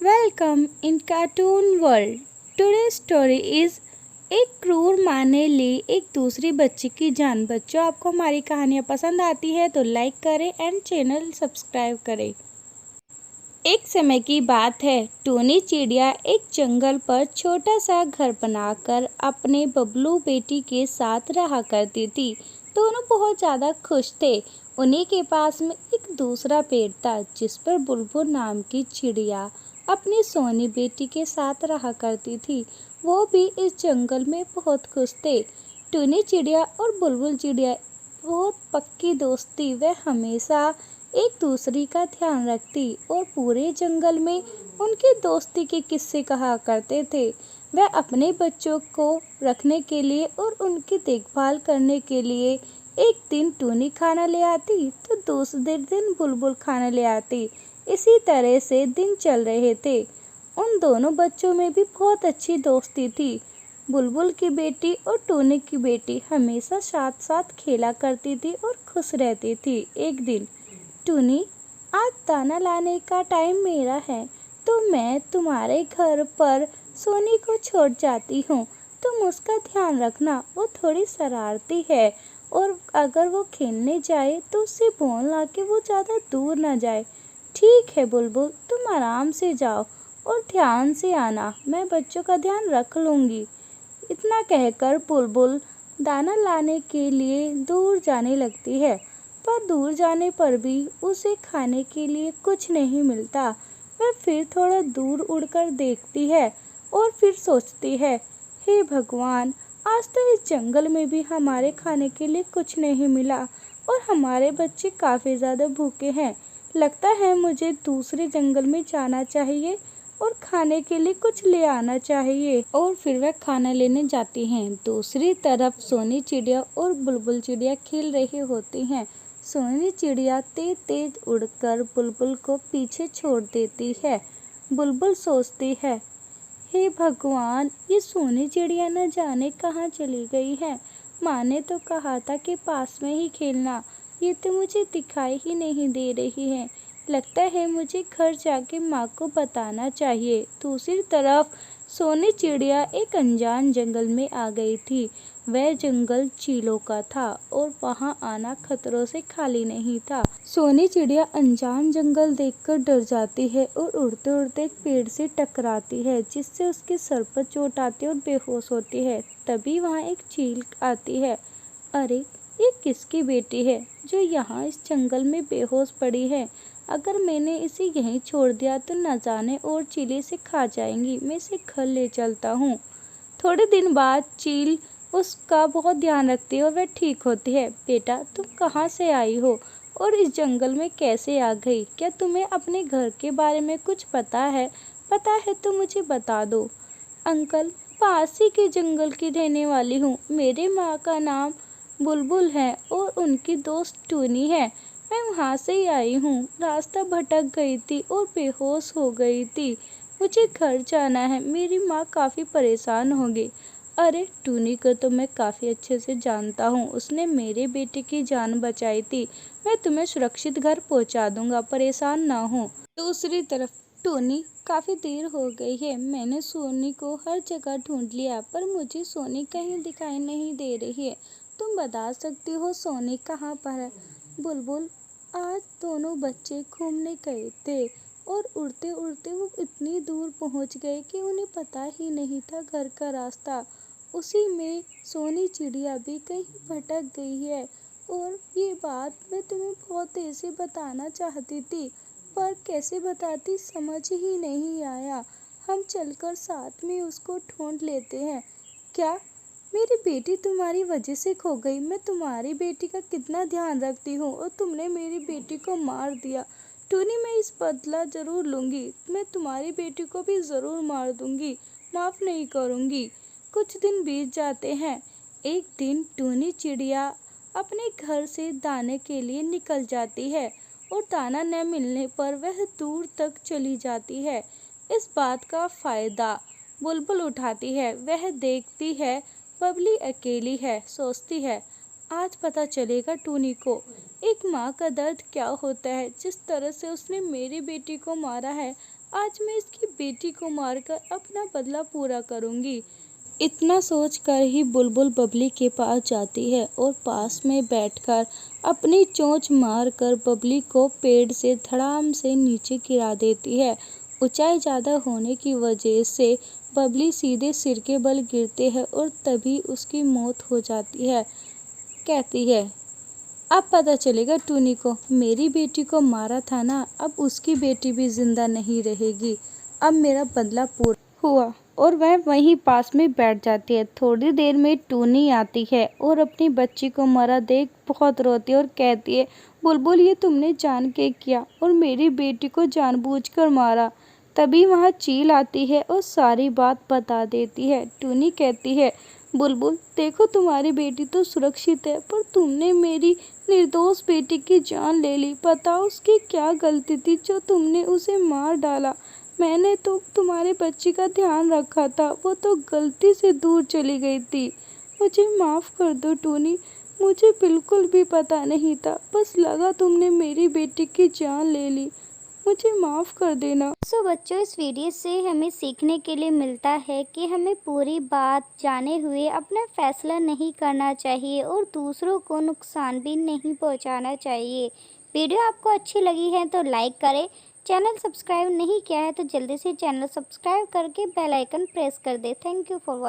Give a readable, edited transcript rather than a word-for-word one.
Welcome in Cartoon World. Today's story is एक क्रूर माँ ने ली एक दूसरी बच्ची की जान। बच्चों, आपको हमारी कहानियाँ पसंद आती है तो लाइक करें एंड चैनल सब्सक्राइब करें। एक समय की बात है, टूनी चिड़िया एक जंगल पर छोटा सा घर बनाकर अपने बबलू बेटी के साथ रहा करती थी। दोनों बहुत ज़्यादा खुश थे। उन्हीं के पास में एक दूसरा पेड़ था जिस पर बुलबुल नाम की चिड़िया अपनी सोनी बेटी के साथ रहा करती थी। वो भी इस जंगल में बहुत खुश थे। टूनी चिड़िया और बुलबुल चिड़िया बहुत पक्की दोस्ती, वे हमेशा एक दूसरे का ध्यान रखती और पूरे जंगल में उनकी दोस्ती के किस्से कहा करते थे। वह अपने बच्चों को रखने के लिए और उनकी देखभाल करने के लिए एक दिन टूनी खाना ले आती तो दूसरे दिन बुलबुल खाना ले आती। इसी तरह से दिन चल रहे थे। उन दोनों बच्चों में भी बहुत अच्छी दोस्ती थी। बुलबुल की बेटी और टूनी की बेटी हमेशा साथ साथ खेला करती थी और खुश रहती थी। एक दिन, टूनी, आज दाना लाने का टाइम मेरा है तो मैं तुम्हारे घर पर सोनी को छोड़ जाती हूँ। तुम उसका ध्यान रखना, वो थोड़ी शरारती है और अगर वो खेलने जाए तो उससे बोलना कि वो ज़्यादा दूर ना जाए। ठीक है बुलबुल, तुम आराम से जाओ और ध्यान से आना, मैं बच्चों का ध्यान रख लूँगी। इतना कहकर बुलबुल दाना लाने के लिए दूर जाने लगती है, पर दूर जाने पर भी उसे खाने के लिए कुछ नहीं मिलता। वह फिर थोड़ा दूर उड़कर देखती है और फिर सोचती है, हे भगवान, आज तो इस जंगल में भी हमारे खाने के लिए कुछ नहीं मिला और हमारे बच्चे काफ़ी ज़्यादा भूखे हैं। लगता है मुझे दूसरे जंगल में जाना चाहिए और खाने के लिए कुछ ले आना चाहिए। और फिर वह खाना लेने जाती हैं। दूसरी तरफ सोनी चिड़िया और बुलबुल चिड़िया खेल रही होती हैं। सोनी चिड़िया तेज तेज उड़कर बुलबुल को पीछे छोड़ देती है। बुलबुल सोचती है, हे भगवान, ये सोनी चिड़िया न जाने कहाँ चली गई है। माँ ने तो कहा था कि पास में ही खेलना, ये तो मुझे दिखाई ही नहीं दे रही है। लगता है मुझे घर जाके माँ को बताना चाहिए। दूसरी तरफ सोनी चिड़िया एक अनजान जंगल में आ गई थी। वह जंगल चीलों का था और वहाँ आना खतरों से खाली नहीं था। सोनी चिड़िया अनजान जंगल देखकर डर जाती है और उड़ते उड़ते एक पेड़ से टकराती है जिससे उसके सर पर चोट आती है और बेहोश होती है। तभी वहाँ एक चील आती है। अरे, ये किसकी बेटी है जो यहाँ इस जंगल में बेहोश पड़ी है? अगर मैंने इसे यहीं छोड़ दिया तो न जाने और चीलें इसे खा जाएंगी। मैं इसे घर ले चलता हूँ। थोड़े दिन बाद चील उसका बहुत ध्यान रखती है और वह ठीक होती है। बेटा, तुम कहाँ से आई हो और इस जंगल में कैसे आ गई? क्या तुम्हें अपने घर के बारे में कुछ पता है? पता है तो मुझे बता दो। अंकल, पास ही के जंगल की रहने वाली हूँ। मेरे माँ का नाम बुलबुल है और उनकी दोस्त टूनी है। मैं वहाँ से ही आई हूँ। रास्ता भटक गई थी और बेहोश हो गई थी। मुझे घर जाना है, मेरी माँ काफ़ी परेशान होगी। अरे, टूनी को तो मैं काफ़ी अच्छे से जानता हूँ, उसने मेरे बेटे की जान बचाई थी। मैं तुम्हें सुरक्षित घर पहुँचा दूँगा, परेशान ना हो। दूसरी तरफ, टूनी, काफ़ी देर हो गई है, मैंने सोनी को हर जगह ढूंढ लिया पर मुझे सोनी कहीं दिखाई नहीं दे रही है। तुम बता सकती हो सोनी कहाँ पर है? बुलबुल, आज दोनों बच्चे घूमने गए थे और उड़ते उड़ते वो इतनी दूर पहुंच गए कि उन्हें पता ही नहीं था घर का रास्ता। उसी में सोनी चिड़िया भी कहीं भटक गई है और ये बात मैं तुम्हें बहुत देर से बताना चाहती थी पर कैसे बताती समझ ही नहीं आया। हम चलकर साथ में उसको ढूंढ लेते हैं। क्या मेरी बेटी तुम्हारी वजह से खो गई? मैं तुम्हारी बेटी का कितना ध्यान रखती हूँ और तुमने मेरी बेटी को मार दिया। टूनी, मैं इस बदला ज़रूर लूँगी। मैं तुम्हारी बेटी को भी ज़रूर मार दूँगी, माफ़ नहीं करूँगी। कुछ दिन बीत जाते हैं। एक दिन टूनी चिड़िया अपने घर से दाने के लिए निकल जाती है और दाना न मिलने पर वह दूर तक चली जाती है। इस बात का फ़ायदा बुलबुल उठाती है। वह देखती है बबली अकेली है, सोचती है, आज पता चलेगा टूनी को एक माँ का दर्द क्या होता है। जिस तरह से उसने मेरी बेटी को मारा है, आज मैं इसकी बेटी को मारकर अपना बदला पूरा करूँगी। इतना सोचकर ही बुलबुल बबली के पास जाती है और पास में बैठकर अपनी चोंच मारकर बबली को पेड़ से धड़ाम से नीचे गिरा देती है। ऊंचाई ज़्यादा होने की वजह से बबली सीधे सिर के बल गिरते है और तभी उसकी मौत हो जाती है। कहती है, अब पता चलेगा टूनी को, मेरी बेटी को मारा था ना, अब उसकी बेटी भी जिंदा नहीं रहेगी। अब मेरा बदला पूरा हुआ। और वह वहीं पास में बैठ जाती है। थोड़ी देर में टूनी आती है और अपनी बच्ची को मरा देख बहुत रोती है और कहती है, बुलबुल ये तुमने जान के किया और मेरी बेटी को जानबूझकर मारा। तभी वहाँ चील आती है और सारी बात बता देती है। टूनी कहती है, बुलबुल देखो तुम्हारी बेटी तो सुरक्षित है, पर तुमने मेरी निर्दोष बेटी की जान ले ली। बताओ उसकी क्या गलती थी जो तुमने उसे मार डाला। मैंने तो तुम्हारे बच्ची का ध्यान रखा था, वो तो गलती से दूर चली गई थी। मुझे माफ़ कर दो टूनी, मुझे बिल्कुल भी पता नहीं था, बस लगा तुमने मेरी बेटी की जान ले ली। मुझे माफ़ कर देना। बच्चों, इस वीडियो से हमें सीखने के लिए मिलता है कि हमें पूरी बात जाने हुए अपना फैसला नहीं करना चाहिए और दूसरों को नुकसान भी नहीं पहुंचाना चाहिए। वीडियो आपको अच्छी लगी है तो लाइक करें। चैनल सब्सक्राइब नहीं किया है तो जल्दी से चैनल सब्सक्राइब करके बेल आइकन प्रेस कर दें। Thank you for watching.